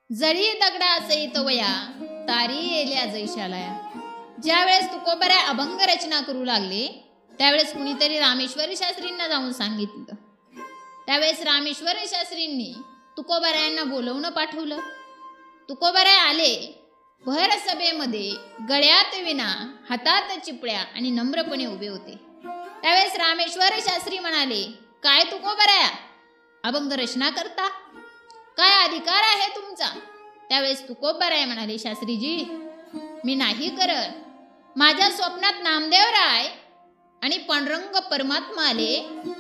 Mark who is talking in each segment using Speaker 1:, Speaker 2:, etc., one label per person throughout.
Speaker 1: जळी दगडा सहित वया तारी येल्या जैशालया। ज्यावेळेस तुकोबराय अभंग रचना करू लागले त्यावेळेस कुणीतरी रामेश्वर शास्त्रींना जाऊन सांगितलं। त्यावेळेस रामेश्वर शास्त्रींनी तुकोबरायांना बोलवून पाठवलं। तुकोबराय आले। भर सभेमध्ये गळ्यात विना हातात चिपळ्या आणि नम्रपणे उभे होते। त्यावेळेस रामेश्वर शास्त्री म्हणाले, काय तुकोबराया अभंग रचना करता, काय अधिकार आहे तुमचा? त्यावेळेस तुकोबराय म्हणाले, शास्त्रीजी मी नाही करत, माझ्या स्वप्नात नामदेवराय आणि पांडुरंग परमात्मा आले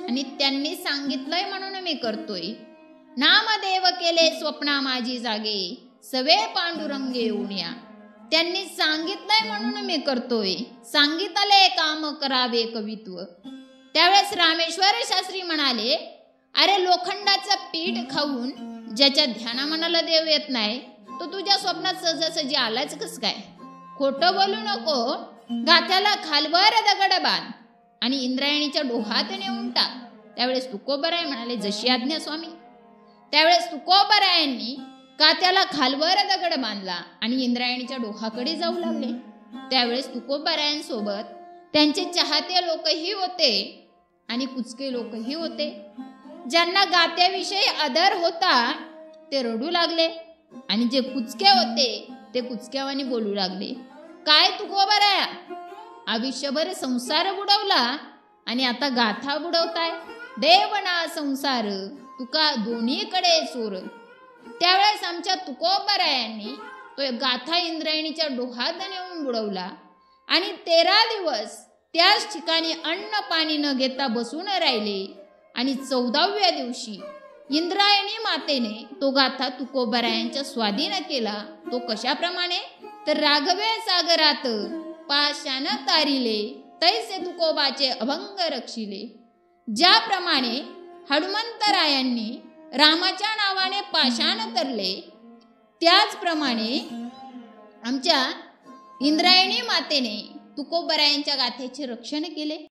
Speaker 1: आणि त्यांनी सांगितलंय म्हणून मी करतोय। नामदेव केले स्वप्ना माझी जागे, सवे पांडुरंगे येऊन या। त्यांनी सांगितलंय म्हणून मी करतोय, सांगितले काम करावे कवित्व। त्यावेळेस रामेश्वर शास्त्री म्हणाले, अरे लोखंडाचं पीठ खाऊन ज्याच्या ध्याना मनाला देव येत नाही तो तुझ्या स्वप्नात सहजासहजी आलाच कस काय? खोटं बोलू नको, गाथ्याला खालवर दगड बांध आणि इंद्रायणीच्या डोहात नेऊन टाक। त्यावेळेस तुकोबराय म्हणाले, जशी आज्ञा स्वामी। त्यावेळेस तुकोबरायांनी गाथ्याला खालवर दगड बांधला आणि इंद्रायणीच्या डोहाकडे जाऊ लागले। त्यावेळेस तुकोबरायांसोबत त्यांचे चाहते लोकही होते आणि कुचके लोकही होते। ज्यांना गात्याविषयी आदर होता ते रडू लागले आणि जे कुचके होते ते कुचक्यावानी बोलू लागले, काय तुकोबराया आयुष्यभर संसार बुडवला आणि आता गाथा बुडवताय? देवना संसार तुका दोन्हीकडे चोर। त्यावेळेस आमच्या तुकोबरायांनी तो गाथा इंद्रायणीच्या डोहात नेऊन बुडवला आणि 13 दिवस त्याच ठिकाणी अन्न पाणी न घेता बसून राहिले आणि 14व्या दिवशी इंद्रायणी मातेने तो गाथा तुकोबरायांच्या स्वाधीन केला। तो कशाप्रमाणे तर राघवे सागरात पाशान तारिले, तैसे तुकोबाचे अभंग रक्षिले। ज्याप्रमाणे हनुमंतरायांनी रामाच्या नावाने पाषाण तरले त्याचप्रमाणे आमच्या इंद्रायणी मातेने तुकोबरायांच्या गाथेचे रक्षण केले।